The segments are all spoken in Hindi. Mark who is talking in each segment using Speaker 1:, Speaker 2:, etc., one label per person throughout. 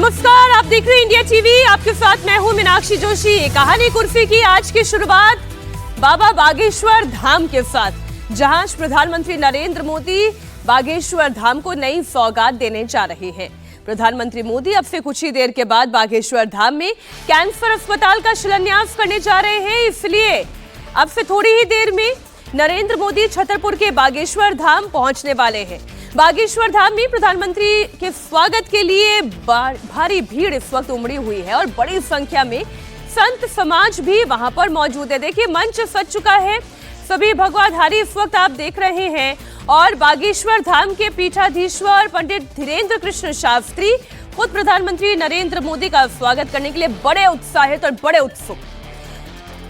Speaker 1: नमस्कार, आप देख रहे हैं इंडिया टीवी। आपके साथ मैं हूं मीनाक्षी जोशी। कहानी कुर्सी की आज की शुरुआत बाबा बागेश्वर धाम के साथ, जहां प्रधानमंत्री नरेंद्र मोदी बागेश्वर धाम को नई सौगात देने जा रहे हैं। प्रधानमंत्री मोदी अब से कुछ ही देर के बाद बागेश्वर धाम में कैंसर अस्पताल का शिलान्यास करने जा रहे हैं। इसलिए अब से थोड़ी ही देर में नरेंद्र मोदी छतरपुर के बागेश्वर धाम पहुंचने वाले हैं। बागेश्वर धाम में प्रधानमंत्री के स्वागत के लिए भारी भीड़ इस वक्त उमड़ी हुई है और बड़ी संख्या में संत समाज भी वहां पर मौजूद है। देखिए, मंच सज चुका है, सभी भगवाधारी इस वक्त आप देख रहे हैं और बागेश्वर धाम के पीठाधीश्वर पंडित धीरेन्द्र कृष्ण शास्त्री खुद प्रधानमंत्री नरेंद्र मोदी का स्वागत करने के लिए बड़े उत्साहित और बड़े उत्सुक।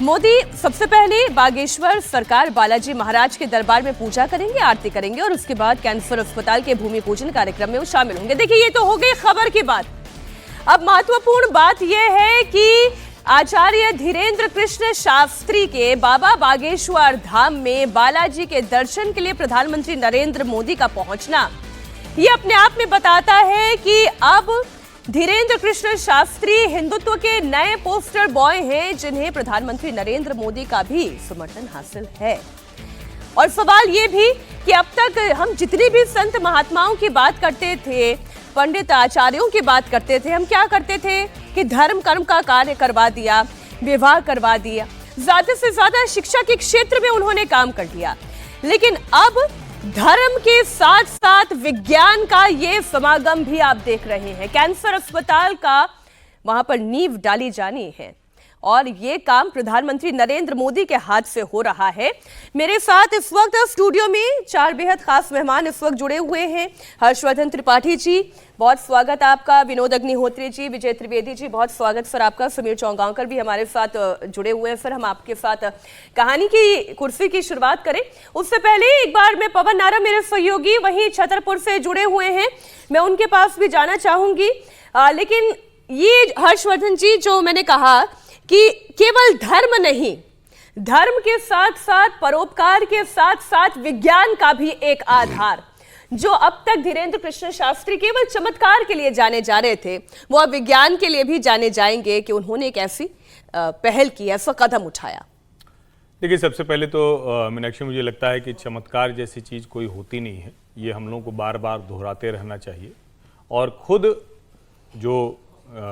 Speaker 1: मोदी सबसे पहले बागेश्वर सरकार बालाजी महाराज के दरबार में पूजा करेंगे, आरती करेंगे और उसके बाद कैंसर अस्पताल के भूमि पूजन कार्यक्रम में वो शामिल होंगे। देखिए, ये तो हो गई खबर की बात। अब महत्वपूर्ण बात यह है कि आचार्य धीरेन्द्र कृष्ण शास्त्री के बाबा बागेश्वर धाम में बालाजी के दर्शन के लिए प्रधानमंत्री नरेंद्र मोदी का पहुंचना, ये अपने आप में बताता है कि अब धीरेन्द्र कृष्ण शास्त्री हिंदुत्व के नए पोस्टर बॉय हैं, जिन्हें प्रधानमंत्री नरेंद्र मोदी का भी समर्थन हासिल है। और सवाल ये भी कि अब तक हम जितनी भी संत महात्माओं की बात करते थे, पंडित आचार्यों की बात करते थे, हम क्या करते थे कि धर्म कर्म का कार्य करवा दिया, विवाह करवा दिया, ज्यादा से ज्यादा शिक्षा के क्षेत्र में उन्होंने काम कर लिया। लेकिन अब धर्म के साथ साथ विज्ञान का ये समागम भी आप देख रहे हैं। कैंसर अस्पताल का वहां पर नींव डाली जानी है और ये काम प्रधानमंत्री नरेंद्र मोदी के हाथ से हो रहा है। मेरे साथ इस वक्त स्टूडियो में चार बेहद खास मेहमान इस वक्त जुड़े हुए हैं। हर्षवर्धन त्रिपाठी जी, बहुत स्वागत आपका। विनोद अग्निहोत्री जी, विजय त्रिवेदी जी, बहुत स्वागत सर आपका। समीर चौगांवकर भी हमारे साथ जुड़े हुए हैं। सर, हम आपके साथ कहानी की कुर्सी की शुरुआत करें उससे पहले एक बार मैं पवन नारा, मेरे सहयोगी वहीं छतरपुर से जुड़े हुए हैं, मैं उनके पास भी जाना चाहूंगी। लेकिन ये हर्षवर्धन जी, जो मैंने कहा कि केवल धर्म नहीं, धर्म के साथ साथ परोपकार के साथ साथ विज्ञान का भी एक आधार, जो अब तक धीरेन्द्र कृष्ण शास्त्री केवल चमत्कार के लिए जाने जा रहे थे, वो अब विज्ञान के लिए भी जाने जाएंगे कि उन्होंने एक ऐसी पहल की, ऐसा कदम उठाया।
Speaker 2: देखिए, सबसे पहले तो मीनाक्षी, मुझे लगता है कि चमत्कार जैसी चीज़ कोई होती नहीं है। ये हम लोगों को बार बार दोहराते रहना चाहिए। और खुद जो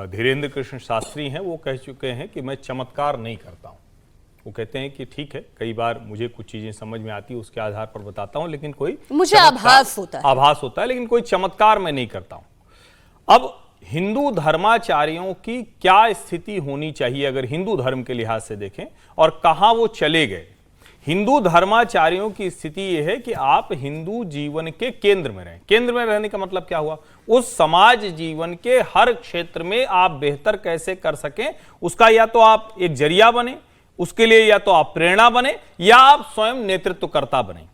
Speaker 2: धीरेन्द्र कृष्ण शास्त्री हैं, वो कह चुके हैं कि मैं चमत्कार नहीं करता हूँ। वो कहते हैं कि ठीक है, कई बार मुझे कुछ चीज़ें समझ में आती है, उसके आधार पर बताता हूँ, लेकिन कोई
Speaker 1: मुझे आभास होता है,
Speaker 2: लेकिन कोई चमत्कार मैं नहीं करता हूँ। अब हिंदू धर्माचार्यों की क्या स्थिति होनी चाहिए अगर हिंदू धर्म के लिहाज से देखें, और कहाँ वो चले गए। हिंदू धर्माचार्यों की स्थिति यह है कि आप हिंदू जीवन के केंद्र में रहें। केंद्र में रहने का मतलब क्या हुआ? उस समाज जीवन के हर क्षेत्र में आप बेहतर कैसे कर सकें, उसका या तो आप एक जरिया बने, उसके लिए या तो आप प्रेरणा बने, या आप स्वयं नेतृत्वकर्ता बने।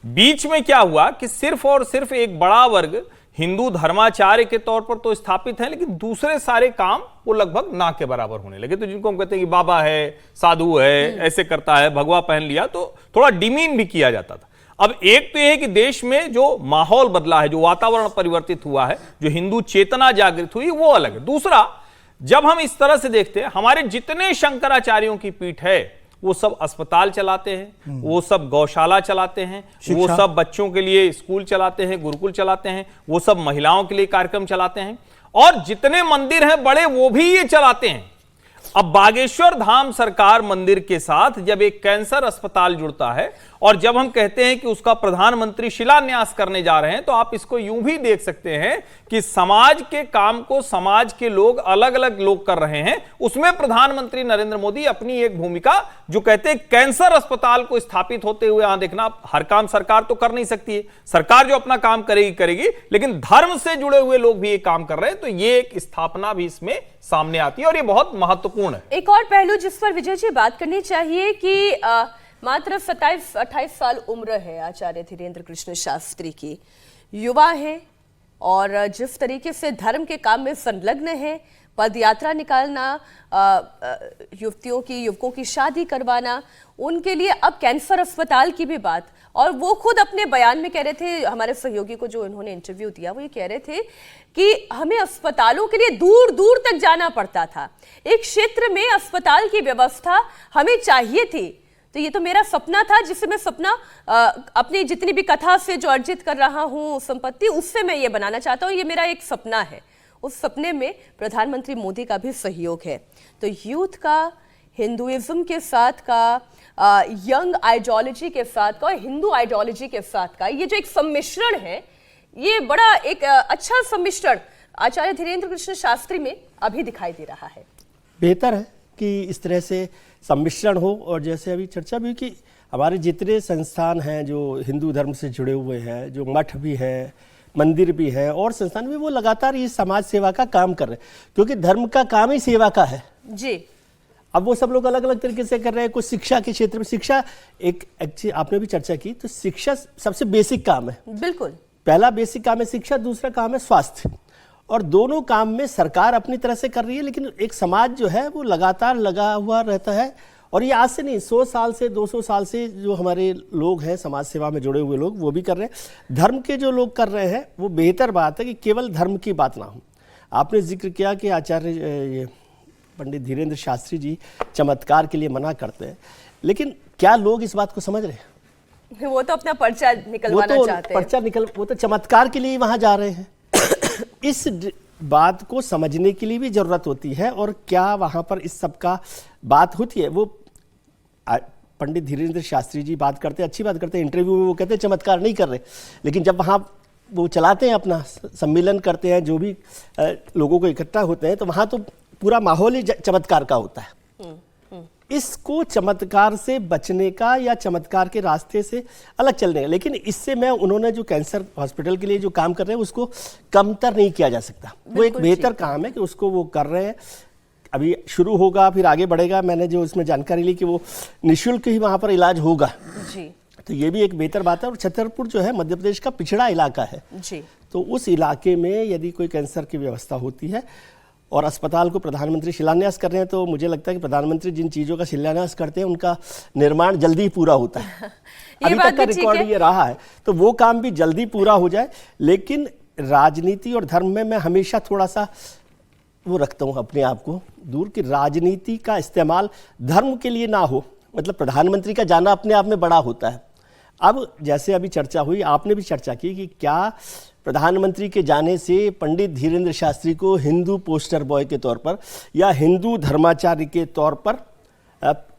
Speaker 2: बीच में क्या हुआ कि सिर्फ और सिर्फ एक बड़ा वर्ग हिंदू धर्माचार्य के तौर पर तो स्थापित है, लेकिन दूसरे सारे काम वो लगभग ना के बराबर होने लगे। तो जिनको हम कहते हैं कि बाबा है, साधु है, ऐसे करता है, भगवा पहन लिया, तो थोड़ा डिमीन भी किया जाता था। अब एक तो यह है कि देश में जो माहौल बदला है, जो वातावरण परिवर्तित हुआ है, जो हिंदू चेतना जागृत हुई, वो अलग है। दूसरा, जब हम इस तरह से देखते हैं, हमारे जितने शंकराचार्यों की पीठ है, वो सब अस्पताल चलाते हैं, वो सब गौशाला चलाते हैं, वो सब बच्चों के लिए स्कूल चलाते हैं, गुरुकुल चलाते हैं, वो सब महिलाओं के लिए कार्यक्रम चलाते हैं, और जितने मंदिर हैं बड़े, वो भी ये चलाते हैं। अब बागेश्वर धाम सरकार मंदिर के साथ जब एक कैंसर अस्पताल जुड़ता है, और जब हम कहते हैं कि उसका प्रधानमंत्री शिलान्यास करने जा रहे हैं, तो आप इसको यूं भी देख सकते हैं कि समाज के काम को समाज के लोग, अलग अलग लोग कर रहे हैं। उसमें प्रधानमंत्री नरेंद्र मोदी अपनी एक भूमिका, जो कहते हैं कैंसर अस्पताल को स्थापित होते हुए, यहां देखना, हर काम सरकार तो कर नहीं सकती है, सरकार जो अपना काम करेगी, लेकिन धर्म से जुड़े हुए लोग भी ये काम कर रहे हैं, तो ये एक स्थापना भी इसमें सामने आती है और ये बहुत महत्वपूर्ण है।
Speaker 1: एक और पहलू जिस पर विजय जी बात करनी चाहिए कि मात्र 27-28 साल उम्र है आचार्य धीरेन्द्र कृष्ण शास्त्री की, युवा है और जिस तरीके से धर्म के काम में संलग्न है, पद यात्रा निकालना, युवतियों की युवकों की शादी करवाना, उनके लिए अब कैंसर अस्पताल की भी बात। और वो खुद अपने बयान में कह रहे थे, हमारे सहयोगी को जो उन्होंने इंटरव्यू दिया वो ये कह रहे थे कि हमें अस्पतालों के लिए दूर दूर तक जाना पड़ता था, एक क्षेत्र में अस्पताल की व्यवस्था हमें चाहिए थी। तो ये तो मेरा सपना था, जिससे मैं सपना अपनी जितनी भी कथा से जो अर्जित कर रहा हूँ संपत्ति, उससे मैं ये बनाना चाहता हूँ, ये मेरा एक सपना है। उस सपने में प्रधानमंत्री मोदी का भी सहयोग है। तो यूथ का, हिंदुइज्म के साथ का, यंग आइडियोलॉजी के साथ का, हिंदू आइडियोलॉजी के साथ का, ये जो एक सम्मिश्रण है, ये बड़ा एक अच्छा सम्मिश्रण आचार्य धीरेन्द्र कृष्ण शास्त्री में अभी दिखाई दे रहा है।
Speaker 3: बेहतर है कि इस तरह से सम्मिश्रण हो। और जैसे अभी चर्चा भी कि हमारे जितने संस्थान हैं जो हिंदू धर्म से जुड़े हुए हैं, जो मठ भी है, मंदिर भी है और संस्थान भी, वो लगातार ये समाज सेवा का काम कर रहे हैं, क्योंकि धर्म का काम ही सेवा का है
Speaker 1: जी।
Speaker 3: अब वो सब लोग अलग अलग तरीके से कर रहे हैं। कुछ शिक्षा के क्षेत्र में, शिक्षा एक आपने भी चर्चा की, तो शिक्षा सबसे बेसिक काम है।
Speaker 1: बिल्कुल,
Speaker 3: पहला बेसिक काम है शिक्षा, दूसरा काम है स्वास्थ्य। और दोनों काम में सरकार अपनी तरह से कर रही है, लेकिन एक समाज जो है वो लगातार लगा हुआ रहता है। और ये आज से नहीं, 100 साल से 200 साल से जो हमारे लोग हैं समाज सेवा में जुड़े हुए लोग, वो भी कर रहे हैं। धर्म के जो लोग कर रहे हैं, वो बेहतर बात है कि केवल धर्म की बात ना हो। आपने जिक्र किया कि आचार्य पंडित धीरेन्द्र शास्त्री जी चमत्कार के लिए मना करते हैं, लेकिन क्या लोग इस बात को समझ रहे हैं?
Speaker 1: वो तो अपना पर्चा निकलवाना चाहते हैं।
Speaker 3: वो तो चमत्कार के लिए वहां जा रहे हैं। इस बात को समझने के लिए भी जरूरत होती है। और क्या वहां पर इस सब का बात होती है? वो पंडित धीरेन्द्र शास्त्री जी बात करते हैं, अच्छी बात करते हैं, इंटरव्यू में वो कहते हैं चमत्कार नहीं कर रहे, लेकिन जब वहां वो चलाते हैं, अपना सम्मेलन करते हैं, जो भी लोगों को इकट्ठा होते हैं, तो वहां तो पूरा माहौल ही चमत्कार का होता है। इसको चमत्कार से बचने का या चमत्कार के रास्ते से अलग चलने का, लेकिन इससे मैं उन्होंने जो कैंसर हॉस्पिटल के लिए जो काम कर रहे हैं उसको कमतर नहीं किया जा सकता। वो एक बेहतर काम है कि उसको वो कर रहे हैं। अभी शुरू होगा, फिर आगे बढ़ेगा। मैंने जो इसमें जानकारी ली कि वो निःशुल्क ही वहाँ पर इलाज होगा जी। तो ये भी एक बेहतर बात है। और छतरपुर जो है मध्य प्रदेश का पिछड़ा इलाका है जी, तो उस इलाके में यदि कोई कैंसर की व्यवस्था होती है और अस्पताल को प्रधानमंत्री शिलान्यास कर रहे हैं, तो मुझे लगता है कि प्रधानमंत्री जिन चीज़ों का शिलान्यास करते हैं उनका निर्माण जल्दी पूरा होता है। अभी तक का रिकॉर्ड ये रहा है, तो वो काम भी जल्दी पूरा हो जाए। लेकिन राजनीति और धर्म में मैं हमेशा थोड़ा सा वो रखता हूँ अपने आप को दूर, कि राजनीति का इस्तेमाल धर्म के लिए ना हो। मतलब प्रधानमंत्री का जाना अपने आप में बड़ा होता है। अब जैसे अभी चर्चा हुई, आपने भी चर्चा की कि क्या प्रधानमंत्री के जाने से पंडित धीरेन्द्र शास्त्री को हिंदू पोस्टर बॉय के तौर पर या हिंदू धर्माचार्य के तौर पर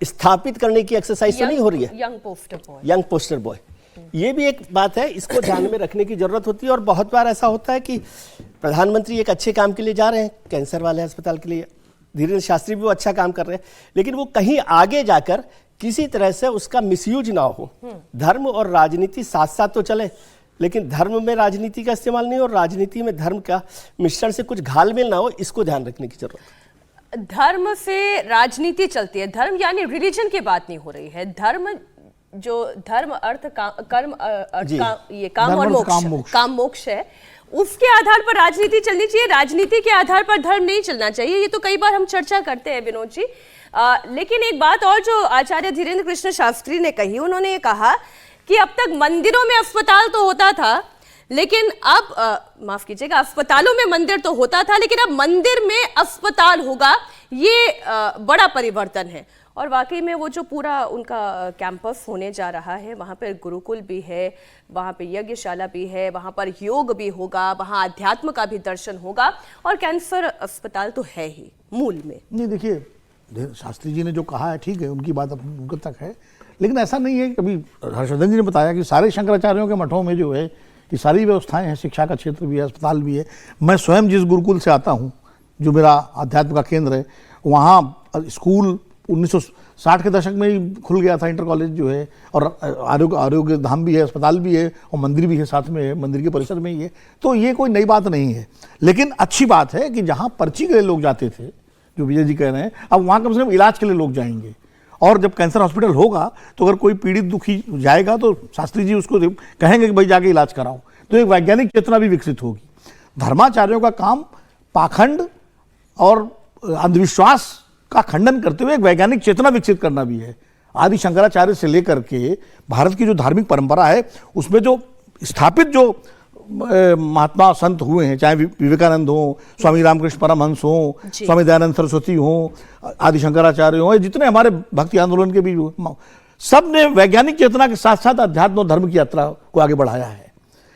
Speaker 3: स्थापित करने की एक्सरसाइज तो नहीं हो रही है? यंग पोस्टर बॉय, ये भी एक बात है, इसको ध्यान में रखने की जरूरत होती है। और बहुत बार ऐसा होता है कि प्रधानमंत्री एक अच्छे काम के लिए जा रहे हैं, कैंसर वाले अस्पताल के लिए, धीरेन्द्र शास्त्री भी वो अच्छा काम कर रहे हैं, लेकिन वो कहीं आगे जाकर किसी तरह से उसका मिसयूज ना हो। धर्म और राजनीति साथ साथ तो चले, लेकिन धर्म में राजनीति का इस्तेमाल नहीं और राजनीति में धर्म का मिश्रण से कुछ घालमेल ना हो, इसको ध्यान रखने की जरूरत है।
Speaker 1: धर्म से राजनीति चलती है, धर्म यानी रिलीजन की बात नहीं हो रही है। धर्म जो धर्म अर्थ कर्म ये काम और मोक्ष, काम मोक्ष है, उसके आधार पर राजनीति चलनी चाहिए। राजनीति के आधार पर धर्म नहीं चलना चाहिए। ये तो कई बार हम चर्चा करते हैं विनोद जी। लेकिन एक बात और जो आचार्य धीरेन्द्र कृष्ण शास्त्री ने कही, उन्होंने ये कहा कि अब तक मंदिरों में अस्पताल तो होता था, लेकिन अब माफ कीजिएगा, अस्पतालों में मंदिर तो होता था, लेकिन अब मंदिर में अस्पताल होगा। ये बड़ा परिवर्तन है। और वाकई में वो जो पूरा उनका कैंपस होने जा रहा है, वहाँ पर गुरुकुल भी है, वहाँ पे यज्ञशाला भी है, वहाँ पर योग भी होगा, वहाँ अध्यात्म का भी दर्शन होगा, और कैंसर अस्पताल तो है ही मूल में। नहीं,
Speaker 4: देखिए शास्त्री जी ने जो कहा है ठीक है, उनकी बात उनके तक है, लेकिन ऐसा नहीं है। अभी हर्षवर्धन जी ने बताया कि सारे शंकराचार्यों के मठों में जो है ये सारी व्यवस्थाएं हैं, शिक्षा का क्षेत्र भी है, अस्पताल भी है। मैं स्वयं जिस गुरुकुल से आता हूँ, जो मेरा अध्यात्म का केंद्र है, वहाँ स्कूल 1960 के दशक में ही खुल गया था, इंटर कॉलेज जो है, और आरोग्य धाम भी है, अस्पताल भी है, और मंदिर भी है साथ में, है मंदिर के परिसर में ही है। तो ये कोई नई बात नहीं है। लेकिन अच्छी बात है कि जहाँ पर्ची के लिए लोग जाते थे, जो विजय जी कह रहे हैं, अब वहाँ कम से कम इलाज के लिए लोग जाएंगे। और जब कैंसर हॉस्पिटल होगा तो अगर कोई पीड़ित दुखी जाएगा तो शास्त्री जी उसको कहेंगे कि भाई जाके इलाज कराओ। तो एक वैज्ञानिक चेतना भी विकसित होगी। धर्माचार्यों का काम पाखंड और अंधविश्वास का खंडन करते हुए एक वैज्ञानिक चेतना विकसित करना भी है। आदि शंकराचार्य से लेकर के भारत की जो धार्मिक परंपरा है उसमें जो स्थापित जो महात्मा संत हुए हैं, चाहे विवेकानंद हो, स्वामी रामकृष्ण परमहंस हो, स्वामी दयानंद सरस्वती हो, आदि शंकराचार्य हो, जितने हमारे भक्ति आंदोलन के भी सब ने वैज्ञानिक चेतना के साथ साथ अध्यात्म और धर्म की यात्रा को आगे बढ़ाया है।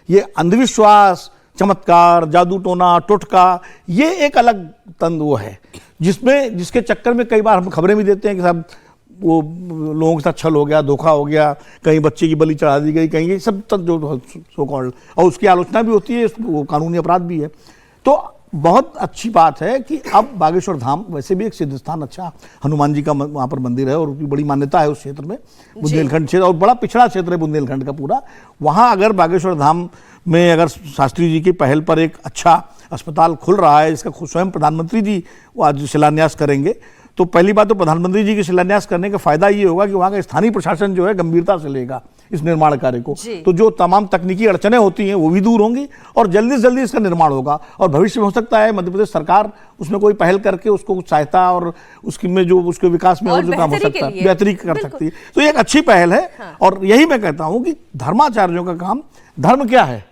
Speaker 4: ये अंधविश्वास, चमत्कार, जादू टोना, टोटका, ये एक अलग तंत्र वो है जिसके चक्कर में कई बार हम खबरें भी देते हैं कि साहब वो लोगों के साथ छल हो गया, धोखा हो गया, कहीं बच्चे की बलि चढ़ा दी गई, कहीं ये सब तक जो सो कॉल्ड, और उसकी आलोचना भी होती है, वो कानूनी अपराध भी है। तो बहुत अच्छी बात है कि अब बागेश्वर धाम वैसे भी एक सिद्ध स्थान, अच्छा हनुमान जी का वहाँ पर मंदिर है और उसकी बड़ी मान्यता है उस क्षेत्र में, बुंदेलखंड क्षेत्र, और बड़ा पिछड़ा क्षेत्र है बुंदेलखंड का पूरा। वहाँ अगर बागेश्वर धाम में अगर शास्त्री जी की पहल पर एक अच्छा अस्पताल खुल रहा है, इसका खुद स्वयं प्रधानमंत्री जी वो आज शिलान्यास करेंगे, तो पहली बात तो प्रधानमंत्री जी के शिलान्यास करने का फायदा ये होगा कि वहाँ का स्थानीय प्रशासन जो है गंभीरता से लेगा इस निर्माण कार्य को, तो जो तमाम तकनीकी अड़चनें होती हैं वो भी दूर होंगी और जल्दी से जल्दी इसका निर्माण होगा। और भविष्य में हो सकता है मध्य प्रदेश सरकार उसमें कोई पहल करके उसको कुछ सहायता और उसकी में जो उसके विकास में और जो काम हो सकता है बेहतरी कर सकती है, तो ये एक अच्छी पहल है। और यही मैं कहता हूँ कि धर्माचार्यों का काम, धर्म क्या है,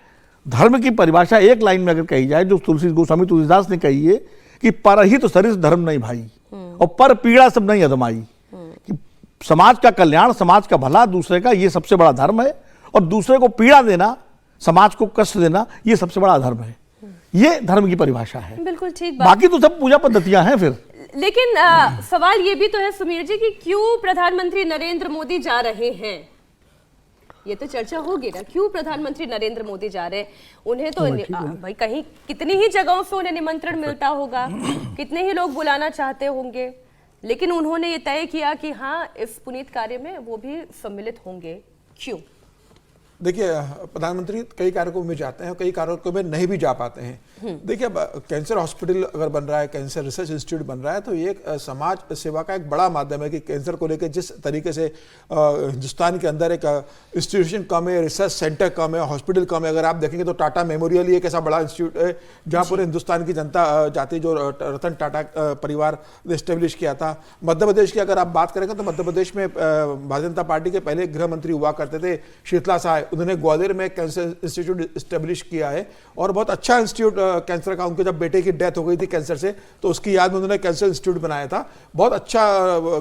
Speaker 4: धर्म की परिभाषा एक लाइन में अगर कही जाए जो गोस्वामी तुलसीदास ने कही है कि परहित सरिस धर्म नहीं भाई और पर पीड़ा सब नहीं अधमाई, कि समाज का कल्याण, समाज का भला, दूसरे का, ये सबसे बड़ा धर्म है, और दूसरे को पीड़ा देना, समाज को कष्ट देना, ये सबसे बड़ा धर्म है। ये धर्म की परिभाषा है।
Speaker 1: बिल्कुल ठीक बात।
Speaker 4: बाकी तो सब पूजा पद्धतियां हैं फिर।
Speaker 1: लेकिन सवाल ये भी तो है समीर जी कि क्यों प्रधानमंत्री नरेंद्र मोदी जा रहे हैं, ये तो चर्चा होगी ना, क्यों प्रधानमंत्री नरेंद्र मोदी जा रहे हैं? उन्हें तो भाई कहीं कितनी ही जगहों से उन्हें निमंत्रण मिलता होगा, कितने ही लोग बुलाना चाहते होंगे, लेकिन उन्होंने ये तय किया कि हाँ इस पुनीत कार्य में वो भी सम्मिलित होंगे। क्यों?
Speaker 5: देखिए, प्रधानमंत्री कई कार्यक्रमों में जाते हैं और कई कार्यक्रमों में नहीं भी जा पाते हैं। देखिए, कैंसर हॉस्पिटल अगर बन रहा है, कैंसर रिसर्च इंस्टीट्यूट बन रहा है, तो ये एक समाज सेवा का एक बड़ा माध्यम है कि कैंसर को लेकर जिस तरीके से हिंदुस्तान के अंदर एक इंस्टीट्यूशन कम है, रिसर्च सेंटर कम है, हॉस्पिटल कम है। अगर आप देखेंगे तो टाटा मेमोरियल एक ऐसा बड़ा इंस्टीट्यूट है जहाँ पूरे हिंदुस्तान की जनता जाती, जो रतन टाटा परिवार ने स्टेब्लिश किया था। मध्य प्रदेश की अगर आप बात करेंगे तो मध्य प्रदेश में भारतीय जनता पार्टी के पहले गृह मंत्री हुआ करते थे शीतला साय, उन्होंने ग्वालियर में कैंसर इंस्टीट्यूट स्टेब्लिश किया है और बहुत अच्छा इंस्टीट्यूट कैंसर का। उनके जब बेटे की डेथ हो गई थी कैंसर से, तो उसकी याद में उन्होंने कैंसर इंस्टीट्यूट बनाया था। बहुत अच्छा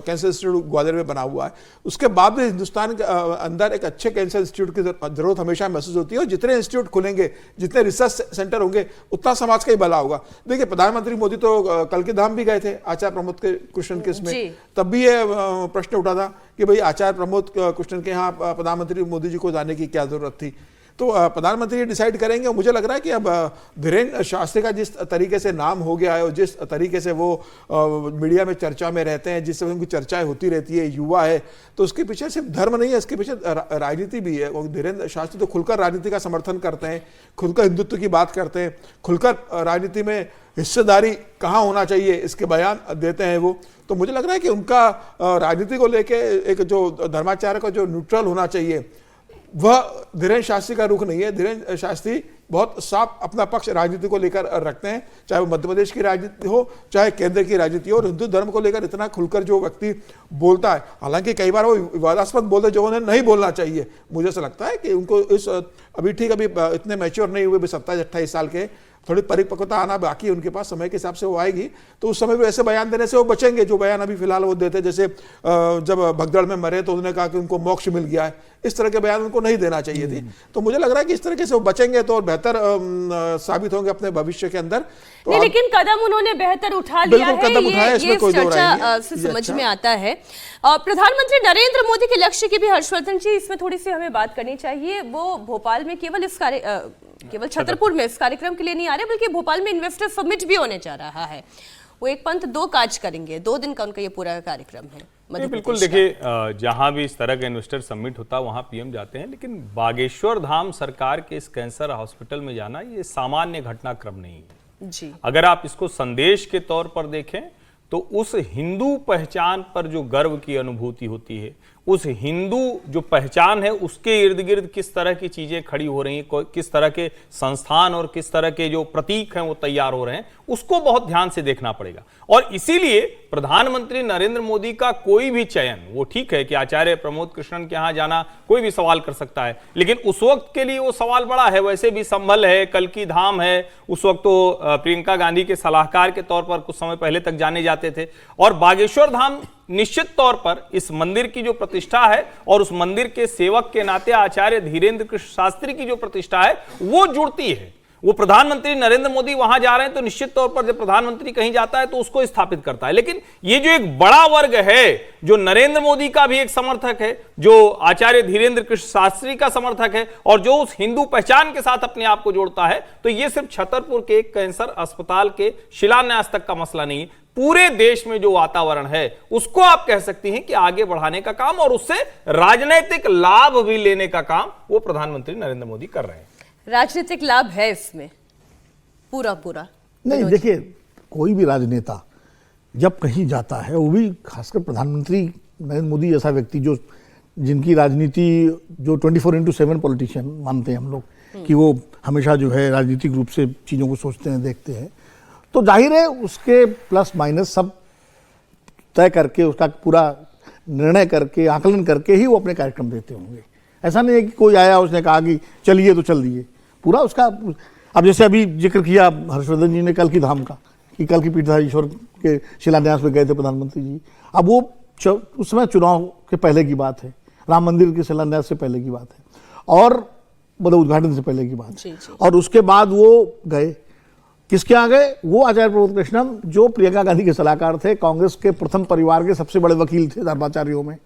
Speaker 5: कैंसर इंस्टीट्यूट ग्वालियर में बना हुआ है। उसके बाद भी हिंदुस्तान के अंदर एक अच्छे कैंसर इंस्टीट्यूट की जरूरत हमेशा महसूस होती है, और जितने इंस्टीट्यूट खुलेंगे, जितने रिसर्च सेंटर होंगे, उतना समाज का ही भला होगा। देखिए, प्रधानमंत्री मोदी तो कल धाम भी गए थे आचार्य प्रमोद के कृष्ण के इसमें, तब भी ये प्रश्न उठा था कि भाई आचार्य प्रमोद कृष्ण के यहाँ प्रधानमंत्री मोदी जी को जाने की क्या जरूरत थी। तो प्रधानमंत्री डिसाइड करेंगे। और मुझे लग रहा है कि अब धीरेन्द्र शास्त्री का जिस तरीके से नाम हो गया है और जिस तरीके से वो मीडिया में चर्चा में रहते हैं, जिससे उनकी चर्चाएं होती रहती है, युवा है, तो उसके पीछे सिर्फ धर्म नहीं है, इसके पीछे राजनीति भी है। और धीरेन्द्र शास्त्री तो खुलकर राजनीति का समर्थन करते हैं, खुलकर हिंदुत्व की बात करते हैं, खुलकर राजनीति में हिस्सेदारी कहाँ होना चाहिए इसके बयान देते हैं वो। तो मुझे लग रहा है कि उनका राजनीति को लेके एक जो धर्माचार्य का जो न्यूट्रल होना चाहिए, वह धीरेन्द्र शास्त्री का रुख नहीं है। धीरेन्द्र शास्त्री बहुत साफ अपना पक्ष राजनीति को लेकर रखते हैं, चाहे वो मध्य प्रदेश की राजनीति हो, चाहे केंद्र की राजनीति हो। और हिंदू धर्म को लेकर इतना खुलकर जो व्यक्ति बोलता है, हालांकि कई बार वो विवादास्पद बोलते जो उन्हें नहीं बोलना चाहिए, मुझे ऐसा लगता है कि उनको इस अभी इतने मैच्योर नहीं हुए, 27-28 साल के, थोड़ी परिपक्वता आना बाकी है उनके पास, समय के हिसाब से वो आएगी, तो उस समय भी ऐसे बयान देने से वो बचेंगे जो बयान अभी फिलहाल वो देते। जैसे जब भगदड़ में मरे तो उन्होंने कहा कि उनको मोक्ष मिल गया है, इस तरह के बयान उनको नहीं देना चाहिए थी। तो मुझे लग रहा है कि इस तरीके से वो बचेंगे तो बेहतर साबित होंगे अपने भविष्य के अंदर। तो
Speaker 1: नहीं, लेकिन कदम उन्होंने बेहतर उठा लिया है, ये चर्चा से समझ में आता है। प्रधानमंत्री नरेंद्र मोदी के लक्ष्य की भी हर्षवर्धन जी इसमें थोड़ी सी हमें बात करनी चाहिए। वो भोपाल में केवल छतरपुर में इस कार्यक्रम के लिए नहीं आ रहे, बल्कि भोपाल में इन्वेस्टर समिट भी होने जा रहा है। वो एक पंथ दो काज करेंगे, 2 दिन का उनका ये पूरा कार्यक्रम है।
Speaker 2: बिल्कुल, देखिए जहां भी इस तरह का इन्वेस्टर समिट होता है वहां पीएम जाते हैं, लेकिन बागेश्वर धाम सरकार के इस कैंसर हॉस्पिटल में जाना ये सामान्य घटनाक्रम नहीं है
Speaker 1: जी।
Speaker 2: अगर आप इसको संदेश के तौर पर देखें तो उस हिंदू पहचान पर जो गर्व की अनुभूति होती है, उस हिंदू जो पहचान है उसके इर्द गिर्द किस तरह की चीजें खड़ी हो रही हैं, किस तरह के संस्थान और किस तरह के जो प्रतीक हैं वो तैयार हो रहे हैं, उसको बहुत ध्यान से देखना पड़ेगा। और इसीलिए प्रधानमंत्री नरेंद्र मोदी का कोई भी चयन, वो ठीक है कि आचार्य प्रमोद कृष्णन के यहां जाना कोई भी सवाल कर सकता है, लेकिन उस वक्त के लिए वो सवाल बड़ा है। वैसे भी संभल है, कल्की धाम है, उस वक्त तो प्रियंका गांधी के सलाहकार के तौर पर कुछ समय पहले तक जाने जाते थे। और बागेश्वर धाम निश्चित तौर पर इस मंदिर की जो प्रतिष्ठा है और उस मंदिर के सेवक के नाते आचार्य धीरेन्द्र कृष्ण शास्त्री की जो प्रतिष्ठा है वो जुड़ती है। वो प्रधानमंत्री नरेंद्र मोदी वहां जा रहे हैं तो निश्चित तौर पर जब प्रधानमंत्री कहीं जाता है तो उसको स्थापित करता है। लेकिन ये जो एक बड़ा वर्ग है जो नरेंद्र मोदी का भी एक समर्थक है, जो आचार्य धीरेन्द्र कृष्ण शास्त्री का समर्थक है और जो उस हिंदू पहचान के साथ अपने आप को जोड़ता है, तो ये सिर्फ छतरपुर के एक कैंसर अस्पताल के शिलान्यास तक का मसला नहीं है। पूरे देश में जो वातावरण है उसको आप कह सकती हैं कि आगे बढ़ाने का काम और उससे राजनीतिक लाभ भी लेने का काम वो प्रधानमंत्री नरेंद्र मोदी कर रहे हैं।
Speaker 1: राजनीतिक लाभ है इसमें पूरा
Speaker 4: नहीं, देखिए कोई भी राजनेता जब कहीं जाता है, वो भी खासकर प्रधानमंत्री नरेंद्र मोदी जैसा व्यक्ति जो जिनकी राजनीति जो 24/7 पॉलिटिशियन मानते हैं हम लोग कि वो हमेशा जो है राजनीतिक रूप से चीज़ों को सोचते हैं, देखते हैं, तो जाहिर है उसके प्लस माइनस सब तय करके उसका पूरा निर्णय करके आकलन करके ही वो अपने कार्यक्रम देते होंगे। ऐसा नहीं है कि कोई आया उसने कहा कि चलिए तो चल दिए, पूरा उसका। अब जैसे अभी जिक्र किया हर्षवर्धन जी ने कल की धाम का कि कल की पीठधीश्वर के शिलान्यास में गए थे प्रधानमंत्री जी। अब वो उस समय चुनाव के पहले की बात है, राम मंदिर के शिलान्यास से पहले की बात है और मतलब उद्घाटन से पहले की बात है। और उसके बाद वो गए, किसके आ गए? वो आचार्य प्रमोद कृष्णम जो प्रियंका गांधी के सलाहकार थे, कांग्रेस के प्रथम परिवार के सबसे बड़े वकील थे धर्माचार्यों में।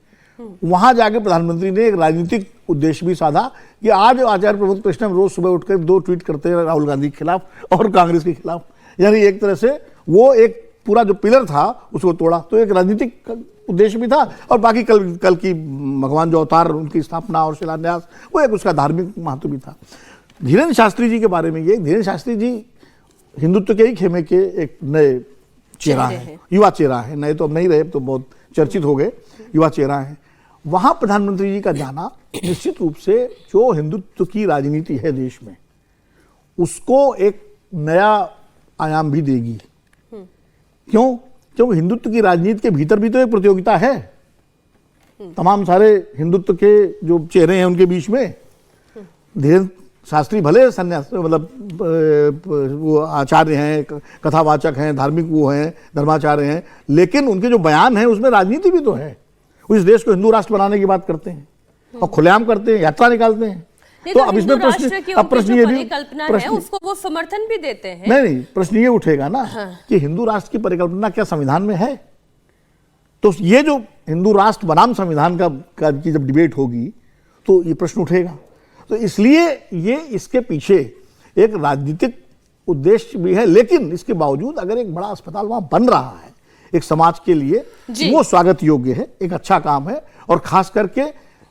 Speaker 4: वहां जाके प्रधानमंत्री ने एक राजनीतिक उद्देश्य भी साधा कि आज आचार्य प्रमोद कृष्णम रोज सुबह उठकर 2 ट्वीट करते हैं राहुल गांधी के खिलाफ और कांग्रेस के खिलाफ। यानी एक तरह से वो एक पूरा जो पिलर था उसको तोड़ा, तो एक राजनीतिक उद्देश्य भी था और बाकी कल की भगवान जो अवतार उनकी स्थापना और शिलान्यास वो एक उसका धार्मिक महत्व भी था। धीरेन्द्र शास्त्री जी के बारे में ये, धीरेन्द्र शास्त्री जी हिंदुत्व के ही खेमे के एक नए चेहरा है, युवा चेहरा है। नए तो अब नहीं रहे, तो बहुत चर्चित हो गए, युवा चेहरा है। वहां प्रधानमंत्री जी का जाना निश्चित रूप से जो हिंदुत्व की राजनीति है देश में उसको एक नया आयाम भी देगी। क्यों? क्योंकि हिंदुत्व की राजनीति के भीतर भी तो एक प्रतियोगिता है, तमाम सारे हिंदुत्व के जो चेहरे हैं उनके बीच में। धीरेन्द्र शास्त्री भले सन्यास मतलब वो आचार्य हैं, कथावाचक हैं, धार्मिक वो हैं, धर्माचार्य हैं, लेकिन उनके जो बयान हैं उसमें राजनीति भी तो है। वो इस देश को हिंदू राष्ट्र बनाने की बात करते हैं और खुलेआम करते हैं, यात्रा निकालते हैं।
Speaker 1: तो अब इसमें प्रश्न ये भी है, उसको वो समर्थन भी देते हैं।
Speaker 4: नहीं, प्रश्न ये उठेगा ना कि हिंदू राष्ट्र की परिकल्पना क्या संविधान में है? तो ये जो हिंदू राष्ट्र बनाम संविधान का की जब डिबेट होगी तो ये प्रश्न उठेगा। तो इसलिए ये इसके पीछे एक राजनीतिक उद्देश्य भी है, लेकिन इसके बावजूद अगर एक बड़ा अस्पताल वहां बन रहा है एक समाज के लिए, वो स्वागत योग्य है, एक अच्छा काम है। और खास करके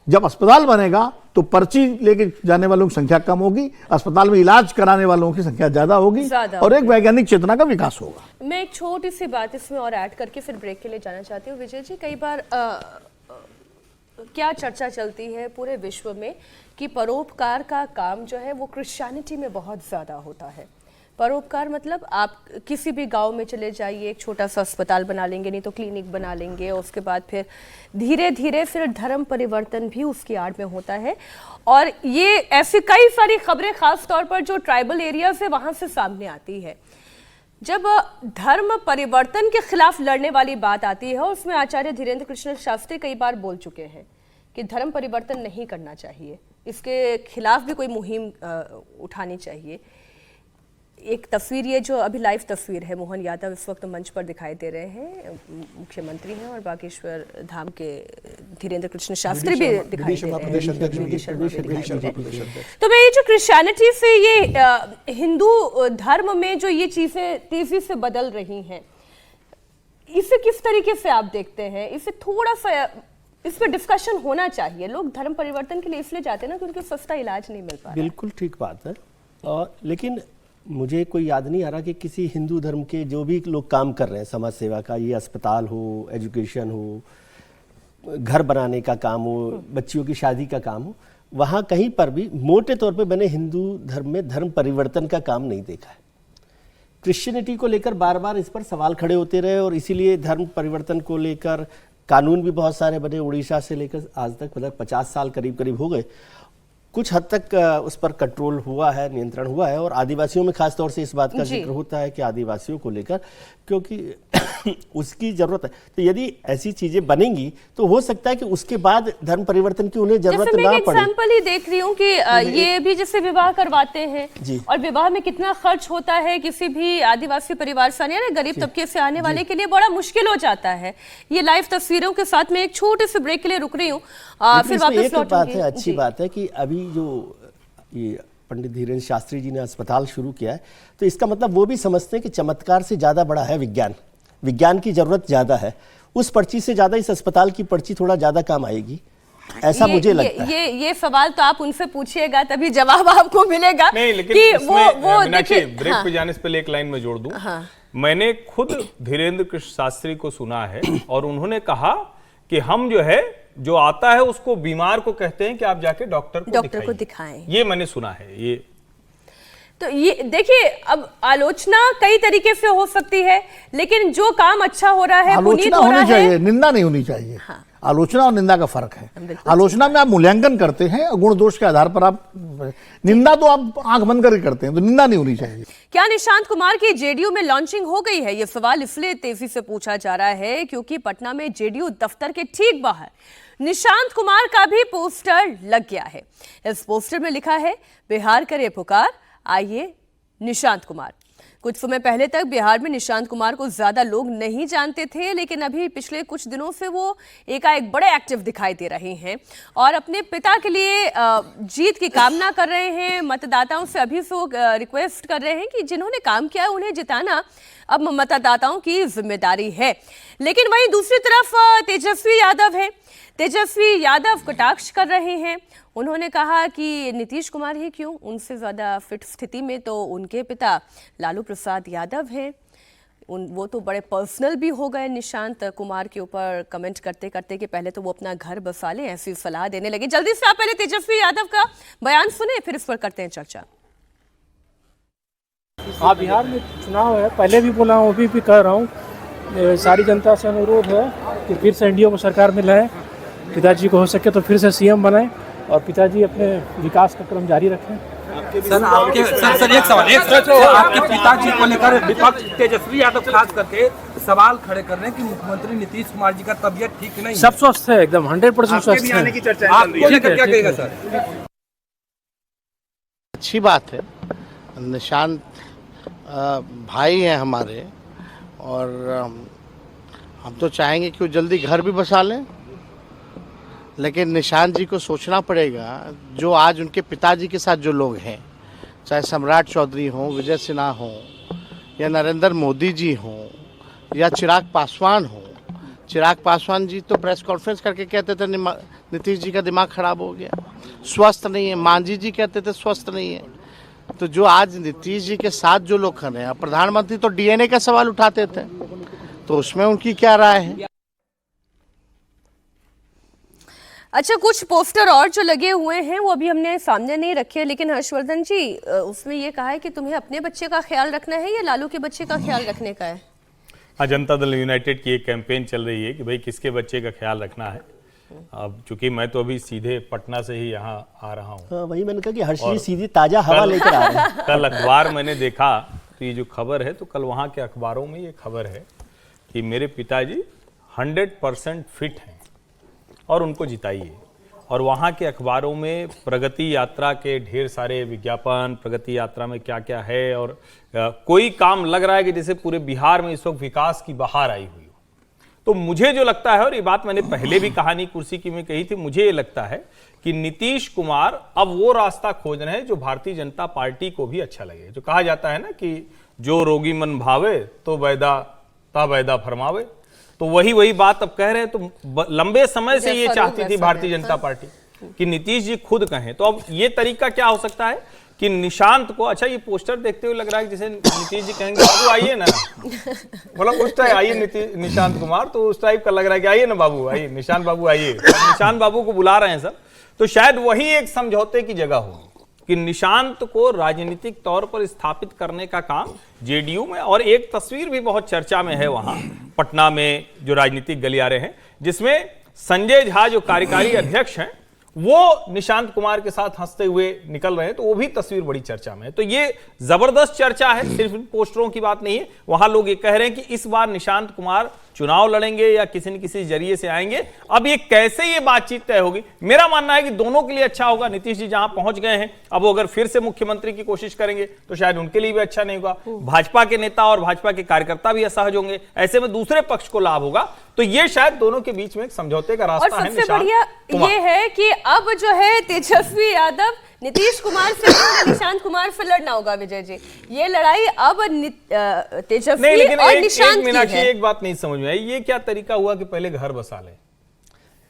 Speaker 4: जब अस्पताल बनेगा तो पर्ची लेके जाने वालों की संख्या कम होगी, अस्पताल में इलाज कराने वालों की संख्या ज्यादा होगी और एक वैज्ञानिक चेतना का विकास होगा।
Speaker 1: मैं एक छोटी सी बात इसमें और ऐड करके फिर ब्रेक के लिए जाना चाहती हूँ। विजय जी, कई बार क्या चर्चा चलती है पूरे विश्व में कि परोपकार का काम जो है वो क्रिश्चियनिटी में बहुत ज़्यादा होता है। परोपकार मतलब आप किसी भी गांव में चले जाइए, एक छोटा सा अस्पताल बना लेंगे, नहीं तो क्लिनिक बना लेंगे, और उसके बाद फिर धीरे धीरे फिर धर्म परिवर्तन भी उसकी आड़ में होता है। और ये ऐसी कई सारी खबरें खास तौर पर जो ट्राइबल एरियाज है वहाँ से सामने आती है। जब धर्म परिवर्तन के खिलाफ लड़ने वाली बात आती है, उसमें आचार्य धीरेन्द्र कृष्ण शास्त्री कई बार बोल चुके हैं कि धर्म परिवर्तन नहीं करना चाहिए, इसके खिलाफ भी कोई मुहिम उठानी चाहिए। एक तस्वीर, ये जो अभी लाइव तस्वीर है, मोहन यादव इस वक्त मंच पर दिखाई दे रहे हैं, मुख्यमंत्री हैं, और बागेश्वर धाम के धीरेन्द्र कृष्ण शास्त्री भी दिखाई दे रहे हैं। तो मैं ये जो क्रिश्चियनिटी से ये हिंदू धर्म में जो ये चीजें तेजी से बदल रही हैं, इसे किस तरीके से आप देखते हैं? इसे थोड़ा सा इस पर डिस्कशन होना चाहिए। लोग धर्म परिवर्तन के लिए इसलिए जाते हैं ना क्योंकि सस्ता इलाज नहीं मिल पा रहा।
Speaker 3: बिल्कुल ठीक बात है। और लेकिन मुझे कोई याद नहीं आ रहा कि किसी हिंदू धर्म के जो भी लोग काम कर रहे हैं समाज सेवा का, ये अस्पताल हो, एजुकेशन हो, घर बनाने का काम हो, बच्चियों की शादी का काम हो, वहाँ कहीं पर भी मोटे तौर पे मैंने हिंदू धर्म में धर्म परिवर्तन का काम नहीं देखा है। क्रिश्चियनिटी को लेकर बार बार इस पर सवाल खड़े होते रहे और इसीलिए धर्म परिवर्तन को लेकर कानून भी बहुत सारे बने, उड़ीसा से लेकर आज तक मतलब 50 साल करीब करीब हो गए। कुछ हद तक उस पर कंट्रोल हुआ है, नियंत्रण हुआ है, और आदिवासियों में खास तौर से इस बात का जिक्र होता है कि आदिवासियों को लेकर क्योंकि उसकी जरूरत है। तो यदि ऐसी चीजें बनेंगी तो हो सकता है कि उसके बाद धर्म परिवर्तन की उन्हें जरूरत
Speaker 1: जैसे
Speaker 3: ना
Speaker 1: मैं
Speaker 3: पड़े।
Speaker 1: एग्जांपल ही देख रही हूँ कि ये भी जैसे विवाह करवाते हैं
Speaker 3: जी।
Speaker 1: और विवाह में कितना खर्च होता है, किसी भी आदिवासी परिवार से आने, गरीब तबके से आने वाले के लिए बड़ा मुश्किल हो जाता है। ये लाइव तस्वीरों के साथ मैं एक छोटे से ब्रेक के लिए रुक रही हूँ, फिर वापस
Speaker 3: एक बात है,
Speaker 1: लौटूंगी।
Speaker 3: अच्छी बात है कि अभी जो ये पंडित धीरेन्द्र शास्त्री जी ने अस्पताल शुरू किया है, तो इसका मतलब वो भी समझते हैं कि चमत्कार से ज्यादा बड़ा है विज्ञान, विज्ञान की जरूरत ज्यादा है। उस पर्ची से ज्यादा इस अस्पताल की पर्ची थोड़ा ज्यादा काम आएगी, ऐसा मुझे लगता है।
Speaker 1: ये सवाल तो आप उनसे पूछिएगा, तभी जवाब आपको मिलेगा।
Speaker 2: नहीं, लेकिन
Speaker 1: कि
Speaker 2: वो मीनाक्षी,
Speaker 1: देखिए,
Speaker 2: ब्रेक
Speaker 1: हाँ,
Speaker 2: पे जाने से पहले एक लाइन में जोड़ दूं।
Speaker 1: हाँ।
Speaker 2: मैंने खुद धीरेन्द्र कृष्ण शास्त्री को सुना है और उन्होंने कहा कि हम जो है, जो आता है उसको बीमार को कहते हैं कि आप जाके डॉक्टर को दिखाएं। ये मैंने सुना है। ये
Speaker 1: तो ये देखिए, अब आलोचना कई तरीके से हो सकती है, लेकिन जो काम अच्छा हो रहा है, पुनीत
Speaker 4: आलोचना
Speaker 1: हो रहा
Speaker 4: होनी
Speaker 1: है,
Speaker 4: चाहिए, निंदा नहीं होनी चाहिए।
Speaker 1: हाँ।
Speaker 4: आलोचना और निंदा का फर्क है।
Speaker 1: बिल्कुल।
Speaker 4: आलोचना में आप मूल्यांकन करते हैं और गुण दोष के आधार पर आप, निंदा तो आप आंख बंद करके करते हैं, तो निंदा नहीं होनी चाहिए।
Speaker 1: क्या निशांत कुमार की जेडीयू में लॉन्चिंग हो गई है? ये सवाल इसलिए तेजी से पूछा जा रहा है क्योंकि पटना में जेडीयू दफ्तर के ठीक बाहर निशांत कुमार का भी पोस्टर लग गया है। इस पोस्टर में लिखा है, बिहार करे पुकार, आइए निशांत कुमार। कुछ समय पहले तक बिहार में निशांत कुमार को ज्यादा लोग नहीं जानते थे, लेकिन अभी पिछले कुछ दिनों से वो एकाएक बड़े एक्टिव दिखाई दे रहे हैं और अपने पिता के लिए जीत की कामना कर रहे हैं। मतदाताओं से अभी से वो रिक्वेस्ट कर रहे हैं कि जिन्होंने काम किया उन्हें जिताना अब मतदाताओं की जिम्मेदारी है। लेकिन वहीं दूसरी तरफ तेजस्वी यादव है। तेजस्वी यादव कटाक्ष कर रहे हैं। उन्होंने कहा कि नीतीश कुमार ही क्यों, उनसे ज्यादा फिट स्थिति में तो उनके पिता लालू प्रसाद यादव हैं। वो तो बड़े पर्सनल भी हो गए निशांत कुमार के ऊपर कमेंट करते करते कि पहले तो वो अपना घर बसा लें, ऐसी सलाह देने लगे। जल्दी से आप पहले तेजस्वी यादव का बयान सुने, फिर इस पर करते हैं चर्चा।
Speaker 6: हाँ, बिहार में चुनाव है, पहले भी बोला हूँ, अभी भी कह रहा हूँ, सारी जनता से अनुरोध है कि फिर से एनडीए को सरकार में लाएं, पिताजी को हो सके तो फिर से सीएम बनाएं और पिताजी अपने विकास का क्रम जारी रखें।
Speaker 7: सर एक सवाल, आपके पिताजी को लेकर विपक्ष तेजस्वी यादव खास करके सवाल खड़े कर रहे हैं कि मुख्यमंत्री नीतीश कुमार जी का तबीयत ठीक नहीं,
Speaker 6: सब स्वस्थ है, एकदम 100% स्वस्थ है।
Speaker 7: आपको लेकर क्या कहेगा सर?
Speaker 8: अच्छी बात है, निशांत भाई हैं हमारे और हम तो चाहेंगे कि वो जल्दी घर भी बसा लें, लेकिन निशांत जी को सोचना पड़ेगा जो आज उनके पिताजी के साथ जो लोग हैं, चाहे सम्राट चौधरी हों, विजय सिन्हा हों, या नरेंद्र मोदी जी हों, या चिराग पासवान हों। चिराग पासवान जी तो प्रेस कॉन्फ्रेंस करके कहते थे नीतीश जी का दिमाग खराब हो गया, स्वस्थ नहीं है। मांझी जी कहते थे स्वस्थ नहीं है। तो जो आज नीतीश जी के साथ जो लोग खड़े हैं, प्रधानमंत्री तो डीएनए का सवाल उठाते थे, तो उसमें उनकी क्या राय है?
Speaker 1: अच्छा, कुछ पोस्टर और जो लगे हुए हैं वो अभी हमने सामने नहीं रखे, लेकिन हर्षवर्धन जी उसमें ये कहा है कि तुम्हें अपने बच्चे का ख्याल रखना है या लालू के बच्चे का ख्याल रखने का है?
Speaker 2: हाँ, जनता दल यूनाइटेड की एक कैंपेन चल रही है कि भाई किसके बच्चे का ख्याल रखना है। अब चूंकि मैं तो अभी सीधे पटना से ही यहाँ आ रहा हूँ।
Speaker 3: हाँ, वही मैंने कहा कि हर्ष जी सीधी ताजा हवा लेकर आ रहे हैं।
Speaker 2: कल अखबार मैंने देखा तो ये जो खबर है, तो कल वहाँ के अखबारों में ये खबर है कि मेरे पिताजी 100% फिट हैं और उनको जिताइए। और वहाँ के अखबारों में प्रगति यात्रा के ढेर सारे विज्ञापन, प्रगति यात्रा में क्या क्या है, और कोई काम लग रहा है कि जैसे पूरे बिहार में इस वक्त विकास की बहार आई हुई हो। तो मुझे जो लगता है, और ये बात मैंने पहले भी कहानी कुर्सी की में कही थी, मुझे ये लगता है कि नीतीश कुमार अब वो रास्ता खोज रहे हैं जो भारतीय जनता पार्टी को भी अच्छा लगे। जो कहा जाता है ना कि जो रोगी मन भावे तो वैदा ता वैदा फरमावे, तो वही बात अब कह रहे हैं। तो लंबे समय से ये चाहती थी भारतीय जनता पार्टी कि नीतीश जी खुद कहें। तो अब ये तरीका क्या हो सकता है कि निशांत को, अच्छा ये पोस्टर देखते हुए लग रहा है कि जैसे नीतीश जी कहेंगे बाबू आइए ना, मतलब उस टाइप आइए निशांत कुमार, तो उस टाइप का लग रहा है कि आइए ना बाबू, आइए निशांत बाबू आइए, निशांत बाबू को बुला रहे हैं सब। तो शायद वही एक समझौते की जगह होगी कि निशांत को राजनीतिक तौर पर स्थापित करने का काम जेडीयू में, और एक तस्वीर भी बहुत चर्चा में है वहां पटना में जो राजनीतिक गलियारे हैं, जिसमें संजय झा जो कार्यकारी अध्यक्ष हैं वो निशांत कुमार के साथ हंसते हुए निकल रहे हैं, तो वो भी तस्वीर बड़ी चर्चा में है। तो ये जबरदस्त चर्चा है, सिर्फ पोस्टरों की बात नहीं है। वहां लोग ये कह रहे हैं कि इस बार निशांत कुमार चुनाव लड़ेंगे या किसी न किसी जरिए से आएंगे। अब ये कैसे ये बातचीत तय होगी, मेरा मानना है कि दोनों के लिए अच्छा होगा। नीतीश जी जहां पहुंच गए हैं, अब वो अगर फिर से मुख्यमंत्री की कोशिश करेंगे तो शायद उनके लिए भी अच्छा नहीं होगा। भाजपा के नेता और भाजपा के कार्यकर्ता भी असहज होंगे, ऐसे में दूसरे पक्ष को लाभ होगा। तो ये शायद दोनों के बीच में एक समझौते का रास्ता है।
Speaker 1: और सबसे बढ़िया ये है कि अब जो है तेजस्वी यादव नीतीश कुमार से निशांत कुमार से लड़ना होगा। विजय जी, ये लड़ाई अब तेजस्वी और निशांत की है।
Speaker 2: एक बात नहीं समझ में आई, ये क्या तरीका हुआ कि पहले घर बसा ले?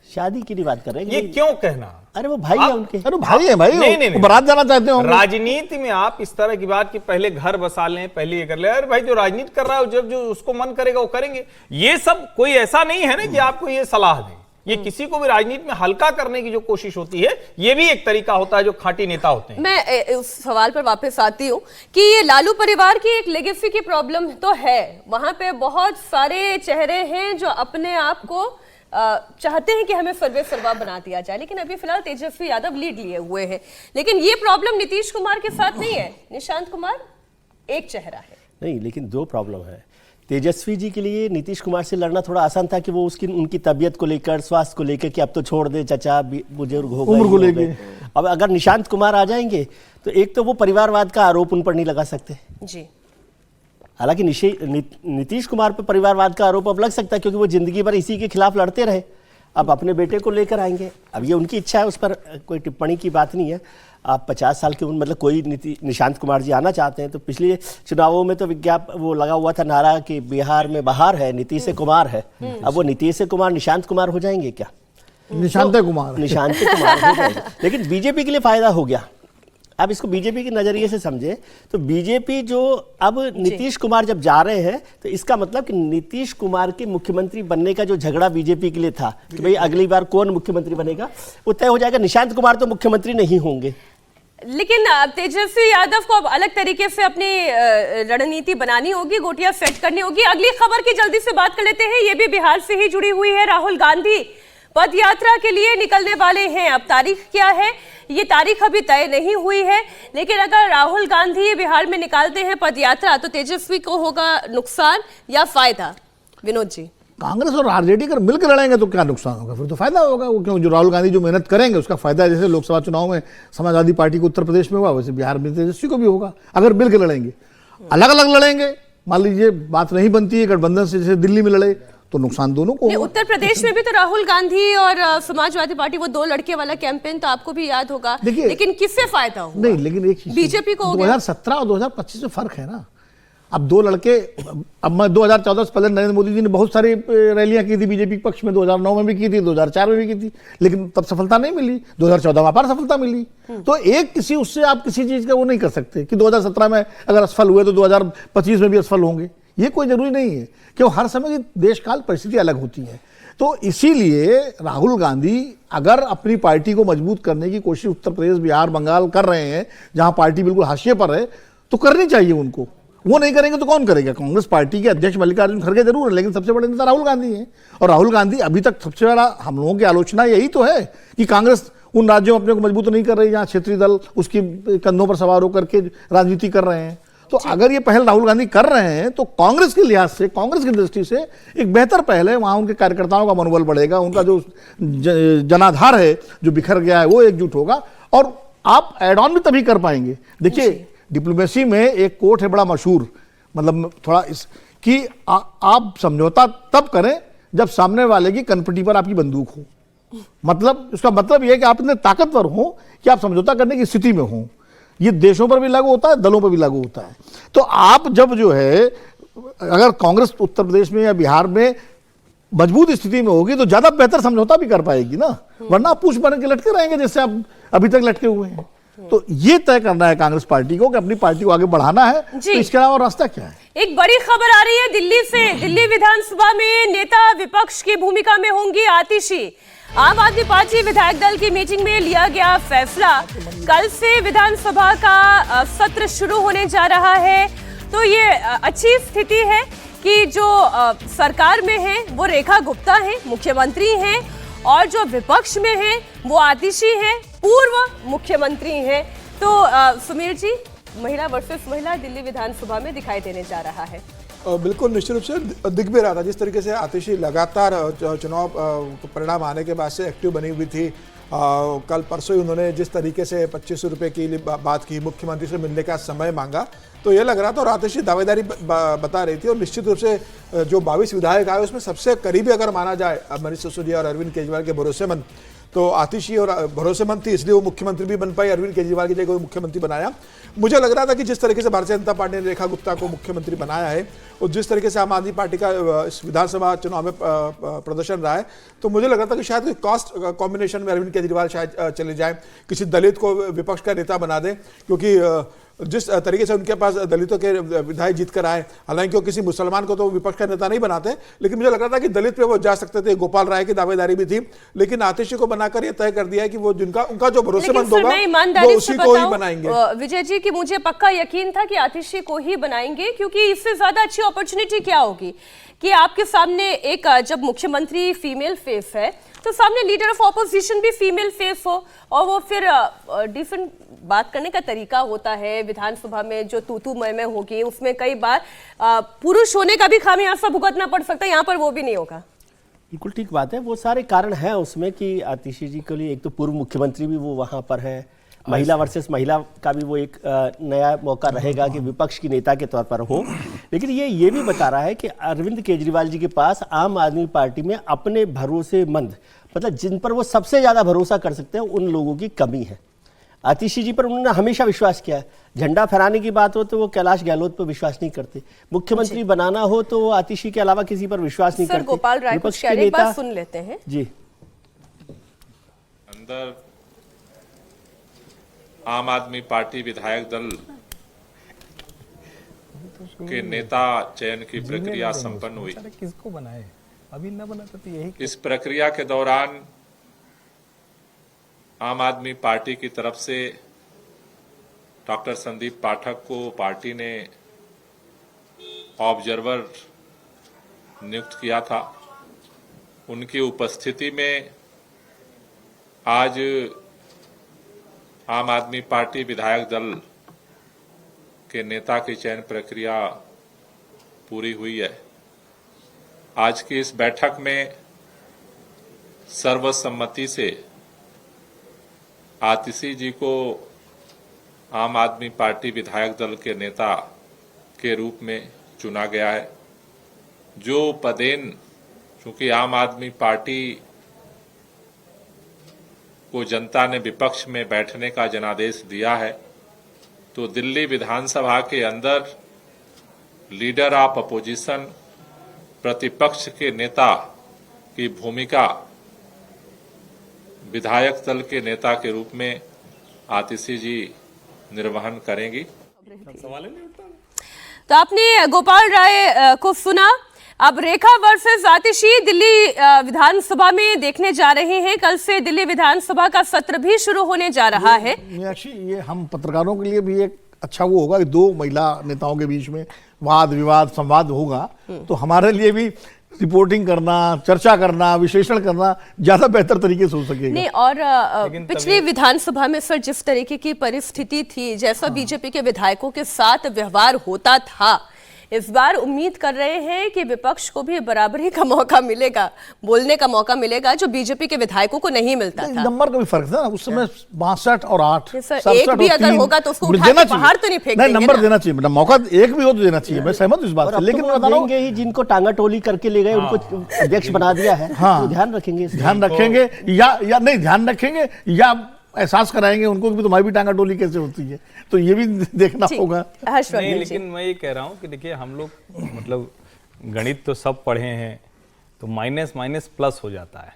Speaker 3: शादी की नहीं बात कर रहे हैं
Speaker 2: ये क्यों कहना?
Speaker 3: अरे वो भाई है उनके।
Speaker 4: अरे भाई है भाई,
Speaker 2: नहीं,
Speaker 4: बारात जाना चाहते हो।
Speaker 2: राजनीति में आप इस तरह की बात कि पहले घर बसा लें, पहले ये कर ले, अरे भाई जो राजनीति कर रहा है जब जो उसको मन करेगा वो करेंगे। ये सब कोई ऐसा नहीं है ना कि आपको ये सलाह दे, ये किसी को भी राजनीति में हल्का करने की जो कोशिश होती है, ये भी एक तरीका होता है जो खाटी नेता होते हैं।
Speaker 1: मैं उस सवाल पर वापस आती हूँ कि ये लालू परिवार की एक लेगेसी की प्रॉब्लम तो है, वहां पे बहुत सारे चेहरे हैं जो अपने आप को चाहते हैं कि हमें सर्वे सर्वा बना दिया जाए, लेकिन अभी फिलहाल तेजस्वी यादव लीड लिए हुए हैं। लेकिन ये प्रॉब्लम नीतीश कुमार के साथ नहीं है, निशांत कुमार एक चेहरा है।
Speaker 3: नहीं, लेकिन दो प्रॉब्लम है। तेजस्वी जी के लिए नीतीश कुमार से लड़ना थोड़ा आसान था कि वो उनकी तबीयत को लेकर, स्वास्थ्य को लेकर कि अब तो छोड़ दे चाचा, बुजुर्ग हो गए,
Speaker 4: उम्र को लेकर।
Speaker 3: अब अगर निशांत कुमार आ जाएंगे तो एक तो वो परिवारवाद का आरोप उन पर नहीं लगा सकते
Speaker 1: जी।
Speaker 3: हालांकि नीतीश कुमार पर परिवारवाद का आरोप अब लग सकता है क्योंकि वो जिंदगी भर इसी के खिलाफ लड़ते रहे। अब अपने बेटे को लेकर आएंगे, अब ये उनकी इच्छा है, उस पर कोई टिप्पणी की बात नहीं है। आप 50 साल के उम्र, मतलब कोई निशांत कुमार जी आना चाहते हैं तो पिछले चुनावों में तो वो लगा हुआ था नारा कि बिहार में बहार है, नीतीश कुमार है। अब वो नीतीश कुमार निशांत कुमार हो जाएंगे क्या?
Speaker 4: निशांत कुमार
Speaker 3: हो जाएंगे। लेकिन बीजेपी के लिए फायदा हो गया। अब इसको बीजेपी के नजरिए से समझे तो बीजेपी जो अब नीतीश कुमार जब जा रहे हैं तो इसका मतलब कि नीतीश कुमार के मुख्यमंत्री बनने का जो झगड़ा बीजेपी के लिए था कि भाई अगली बार कौन मुख्यमंत्री बनेगा, वो तय हो जाएगा। निशांत कुमार तो मुख्यमंत्री नहीं होंगे।
Speaker 1: लेकिन तेजस्वी यादव को अब अलग तरीके से अपनी रणनीति बनानी होगी, गोटियां सेट करनी होगी। अगली खबर की जल्दी से बात कर लेते हैं, ये भी बिहार से ही जुड़ी हुई है। राहुल गांधी पद यात्रा के लिए निकलने वाले हैं। अब तारीख क्या है, ये तारीख अभी तय नहीं हुई है, लेकिन अगर राहुल गांधी बिहार में निकालते हैं पद यात्रा तो तेजस्वी को होगा नुकसान या फायदा? विनोद जी,
Speaker 4: कांग्रेस और आरजेडी अगर मिलकर लड़ेंगे तो क्या नुकसान होगा? फिर तो फायदा होगा। वो क्यों, जो राहुल गांधी जो मेहनत करेंगे उसका फायदा जैसे लोकसभा चुनाव में समाजवादी पार्टी को उत्तर प्रदेश में हुआ, वैसे बिहार में तेजस्वी को भी होगा अगर मिलकर लड़ेंगे। अलग अलग लड़ेंगे, मान लीजिए बात नहीं बनती है गठबंधन से, जैसे दिल्ली में लड़े तो नुकसान दोनों को।
Speaker 1: उत्तर प्रदेश में भी तो राहुल गांधी और समाजवादी पार्टी वो दो लड़के वाला कैंपेन तो आपको भी याद होगा, लेकिन किससे फायदा हुआ?
Speaker 4: नहीं, लेकिन एक
Speaker 1: बीजेपी को
Speaker 4: 2017 और 2025 में फर्क है ना। अब दो लड़के, अब मैं 2014 से पहले नरेंद्र मोदी जी ने बहुत सारी रैलियां की थी बीजेपी के पक्ष में, 2009 में भी की थी, 2004 में भी की थी, लेकिन तब सफलता नहीं मिली। 2014 में अपार सफलता मिली। तो एक किसी उससे आप किसी चीज का वो नहीं कर सकते कि 2017 में अगर असफल हुए तो 2025 में भी असफल होंगे, ये कोई जरूरी नहीं है, क्यों हर समय की देश काल परिस्थिति अलग होती है। तो इसीलिए राहुल गांधी अगर अपनी पार्टी को मजबूत करने की कोशिश उत्तर प्रदेश, बिहार, बंगाल कर रहे हैं, जहां पार्टी बिल्कुल हाशिए पर है, तो करनी चाहिए उनको। वो नहीं करेंगे तो कौन करेगा? कांग्रेस पार्टी के अध्यक्ष मल्लिकार्जुन खड़गे जरूर है, लेकिन सबसे बड़े नेता राहुल गांधी हैं। और राहुल गांधी अभी तक सबसे बड़ा हम लोगों की आलोचना यही तो है कि कांग्रेस उन राज्यों में अपने को मजबूत नहीं कर रही जहां क्षेत्रीय दल उसकी कंधों पर सवार होकर के राजनीति कर रहे हैं। तो अगर ये पहल राहुल गांधी कर रहे हैं तो कांग्रेस के लिहाज से, कांग्रेस की दृष्टि से एक बेहतर पहल है। वहां उनके कार्यकर्ताओं का मनोबल बढ़ेगा, उनका जो जनाधार है जो बिखर गया है वो एकजुट होगा, और आप एड ऑन भी तभी कर पाएंगे। देखिए डिप्लोमेसी में एक कोट है बड़ा मशहूर, मतलब थोड़ा कि आप समझौता तब करें जब सामने वाले की कनपटी पर आपकी बंदूक हो। मतलब उसका मतलब यह है कि आप इतने ताकतवर हो कि आप समझौता करने की स्थिति में हो। ये देशों पर भी लागू होता है, दलों पर भी लागू होता है। तो आप जब जो है, अगर कांग्रेस उत्तर प्रदेश में या बिहार में मजबूत स्थिति में होगी तो ज्यादा बेहतर समझौता भी कर पाएगी ना, वरना आप पूछ बन के लटके रहेंगे जैसे आप अभी तक लटके हुए हैं। तो ये तय करना है कांग्रेस पार्टी को कि अपनी पार्टी को आगे बढ़ाना है,
Speaker 1: जी।
Speaker 4: तो इसके अलावा रास्ता क्या है?
Speaker 1: एक बड़ी खबर आ रही है दिल्ली से। दिल्ली विधानसभा में नेता विपक्ष की भूमिका में होंगी आतिशी। आम आदमी पार्टी विधायक दल की मीटिंग में लिया गया फैसला, कल से विधानसभा का सत्र शुरू होने जा रहा है। तो ये अच्छी स्थिति है कि जो सरकार में है वो रेखा गुप्ता है, मुख्यमंत्री हैं, और जो विपक्ष में है वो आतिशी हैं, पूर्व मुख्यमंत्री हैं। तो सुमीर जी, महिला वर्सेस महिला दिल्ली विधानसभा में दिखाई देने जा रहा है।
Speaker 5: बिल्कुल निश्चित रूप से दिख भी रहा था, जिस तरीके से आतिशी लगातार चुनाव परिणाम आने के बाद से एक्टिव बनी हुई थी। कल परसों ही उन्होंने जिस तरीके से 2500 रुपये की बात की, मुख्यमंत्री से मिलने का समय मांगा, तो ये लग रहा था। और आतिशी दावेदारी बता रही थी, और निश्चित रूप से जो 22 विधायक आए उसमें सबसे करीबी अगर माना जाए मनीष सिसोदिया और अरविंद केजरीवाल के भरोसेमंद, तो आतिशी और भरोसेमंद थी, इसलिए वो मुख्यमंत्री भी बन पाई। अरविंद केजरीवाल की जगह को मुख्यमंत्री बनाया। मुझे लग रहा था कि जिस तरीके से भारतीय जनता पार्टी ने रेखा गुप्ता को मुख्यमंत्री बनाया है और जिस तरीके से आम आदमी पार्टी का इस विधानसभा चुनाव में प्रदर्शन रहा है, तो मुझे लग रहा था कि शायद कॉस्ट कॉम्बिनेशन में अरविंद केजरीवाल शायद चले जाए, किसी दलित को विपक्ष का नेता बना दें, क्योंकि जिस तरीके से उनके पास दलितों के विधायक जीत कर आए, हालांकि वो किसी मुसलमान को तो विपक्ष का नेता नहीं बनाते, लेकिन मुझे लग रहा था कि दलित पे वो जा सकते थे। गोपाल राय की दावेदारी भी थी, लेकिन आतिशी को बनाकर ये तय कर दिया है कि वो जिनका उनका जो भरोसेमंद होगा वो उसी को ही बनाएंगे।
Speaker 1: विजय जी कि मुझे पक्का यकीन था कि आतिशी को ही बनाएंगे, क्योंकि इससे ज्यादा अच्छी अपॉर्चुनिटी क्या होगी कि आपके सामने एक, जब मुख्यमंत्री फीमेल फेस है तो सामने लीडर ऑफ ऑपोजिशन भी फीमेल फेस हो, और वो फिर डिफरेंट बात करने का तरीका होता है। विधानसभा में जो तू मैं होगी उसमें कई बार पुरुष होने का भी खामियाजा भुगतना पड़ सकता है, यहाँ पर वो भी नहीं होगा।
Speaker 3: बिल्कुल ठीक बात है। वो सारे कारण हैं उसमें कि आतिशी जी के लिए एक तो पूर्व मुख्यमंत्री भी वो वहाँ पर है, महिला वर्सेस महिला का भी वो एक नया मौका रहेगा कि विपक्ष की नेता के तौर पर हो। लेकिन ये भी बता रहा है कि अरविंद केजरीवाल जी के पास आम आदमी पार्टी में अपने भरोसेमंद, मतलब जिन पर वो सबसे ज्यादा भरोसा कर सकते हैं, उन लोगों की कमी है। आतिशी जी पर उन्होंने हमेशा विश्वास किया है। झंडा फहराने की बात हो तो वो कैलाश गहलोत पर विश्वास नहीं करते, मुख्यमंत्री बनाना हो तो वो आतिशी के अलावा किसी पर विश्वास नहीं करते।
Speaker 1: गोपाल राय
Speaker 3: विपक्ष
Speaker 1: के नेता सुन लेते हैं
Speaker 3: जी।
Speaker 9: अंदर आम आदमी पार्टी विधायक दल के नेता चयन की प्रक्रिया संपन्न हुई।
Speaker 7: किसको बनाए? अभी न बना तो यही।
Speaker 9: इस प्रक्रिया के दौरान आम आदमी पार्टी की तरफ से डॉक्टर संदीप पाठक को पार्टी ने ऑब्जर्वर नियुक्त किया था। उनकी उपस्थिति में आज आम आदमी पार्टी विधायक दल के नेता की चयन प्रक्रिया पूरी हुई है। आज की इस बैठक में सर्वसम्मति से आतिशी जी को आम आदमी पार्टी विधायक दल के नेता के रूप में चुना गया है। जो पदेन, चूंकि आम आदमी पार्टी को जनता ने विपक्ष में बैठने का जनादेश दिया है, तो दिल्ली विधानसभा के अंदर लीडर ऑफ अपोजिशन, प्रतिपक्ष के नेता की भूमिका विधायक दल के नेता के रूप में आतिशी जी निर्वहन करेंगी।
Speaker 1: तो आपने गोपाल राय को सुना। अब रेखा वर्सेस आतिशी दिल्ली विधानसभा में देखने जा रहे हैं। कल से दिल्ली विधानसभा का सत्र भी शुरू होने जा रहा है।
Speaker 4: मीनाक्षी, ये हम पत्रकारों के लिए भी एक अच्छा वो होगा कि दो महिला नेताओं के बीच में वाद विवाद संवाद होगा, तो हमारे लिए भी रिपोर्टिंग करना, चर्चा करना, विश्लेषण करना ज्यादा बेहतर तरीके से हो सकेगा।
Speaker 1: नहीं, और पिछली विधानसभा में सर जिस तरीके की परिस्थिति थी, जैसा बीजेपी के विधायकों के साथ व्यवहार होता था, इस बार उम्मीद कर रहे हैं कि विपक्ष को भी बराबरी का मौका मिलेगा, बोलने का मौका मिलेगा, जो बीजेपी के विधायकों को नहीं मिलता था।
Speaker 4: नंबर का भी फर्क था ना, उस समय 62 और 8,
Speaker 1: एक भी अगर होगा तो उसको उठा के बाहर तो नहीं फेंक देंगे
Speaker 4: नंबर देना चाहिए, मौका एक भी हो तो देना चाहिए। मैं सहमत हूं इस बात से, लेकिन
Speaker 3: मैं बता देंगे ही जिनको टांगा टोली करके ले गए उनको अध्यक्ष बना दिया है। हाँ, ध्यान रखेंगे
Speaker 4: या नहीं ध्यान रखेंगे या एहसास कराएंगे उनको कि तुम्हारी भी टांगा टोली कैसे होती है, तो ये भी देखना होगा।
Speaker 2: नहीं, लेकिन मैं ये कह रहा हूँ कि देखिए, हम लोग मतलब गणित तो सब पढ़े हैं, तो माइनस माइनस प्लस हो जाता है।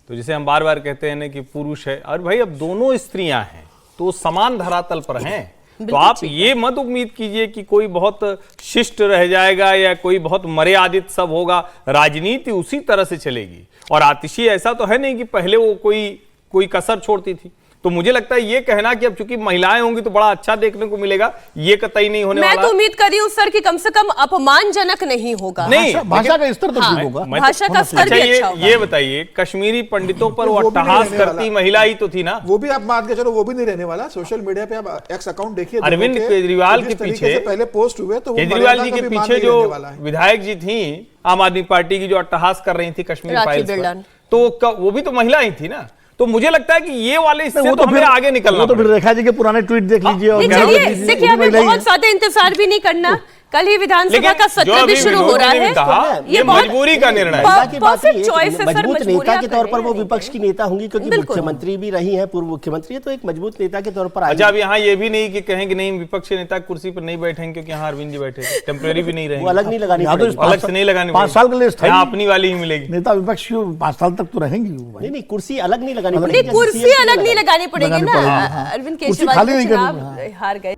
Speaker 2: तो जैसे हम बार बार कहते हैं ना कि पुरुष है, और भाई अब दोनों स्त्रियां हैं, तो समान धरातल पर हैं। तो आप ये मत उम्मीद कीजिए कि कोई बहुत शिष्ट रह जाएगा या कोई बहुत मर्यादित सब होगा। राजनीति उसी तरह से चलेगी। और आतिशी ऐसा तो है नहीं कि पहले वो कोई कसर छोड़ती थी। तो मुझे लगता है ये कहना कि अब चूंकि महिलाएं होंगी तो बड़ा अच्छा देखने को मिलेगा, ये कतई नहीं होने वाला।
Speaker 1: मैं तो उम्मीद कर रही हूँ सर कि कम से कम अपमानजनक नहीं होगा।
Speaker 2: नहीं,
Speaker 4: भाषा का स्तर तो ठीक होगा।
Speaker 1: भाषा का स्तर भी अच्छा होगा।
Speaker 2: ये बताइए, कश्मीरी पंडितों पर वो अट्टहास करती महिला ही तो थी ना।
Speaker 5: वो भी आप मान के चलो, वो भी नहीं रहने वाला। सोशल मीडिया पे आप एक्स अकाउंट देखिए,
Speaker 2: अरविंद केजरीवाल के पीछे
Speaker 5: पहले पोस्ट हुए तो
Speaker 2: केजरीवाल जी के पीछे जो विधायक जी थी आम आदमी पार्टी की, जो अट्टहास कर रही थी कश्मीर फाइल्स पर, तो वो भी तो महिला ही थी ना। तो मुझे लगता है कि ये वाले इससे तो हमें आगे निकलना।
Speaker 4: तो फिर रेखा जी के पुराने ट्वीट देख लीजिए और
Speaker 1: देखिए, हमें बहुत ज्यादा इंतजार भी नहीं करना। कल ही विधानसभा का सत्र भी शुरू हो रहा है।
Speaker 2: ये मजबूरी का निर्णय है।
Speaker 1: परफेक्ट चॉइस है सर।
Speaker 3: मजबूत नेता के तौर पर वो विपक्ष की नेता होंगी, क्योंकि मुख्यमंत्री भी रही हैं, पूर्व मुख्यमंत्री है, तो एक मजबूत नेता के तौर पर।
Speaker 2: अच्छा, अब यहाँ ये भी नहीं कि कहेंगे नहीं विपक्ष नेता कुर्सी पर नहीं बैठेंगे क्योंकि यहाँ अरविंद जी बैठे, टेम्परेरी भी नहीं रहेंगे,
Speaker 3: वो अलग नहीं लगानी पड़ेगी,
Speaker 2: अलग से नहीं लगानी,
Speaker 4: 5 साल के लिए
Speaker 2: यहाँ अपनी वाली ही मिलेगी।
Speaker 4: नेता विपक्ष 5 साल तक तो रहेंगी।
Speaker 3: नहीं, कुर्सी अलग नहीं लगानी पड़ेगी,
Speaker 1: कुर्सी अलग नहीं लगानी पड़ेगी ना। अरविंद केजरीवाल चुनाव हार गए।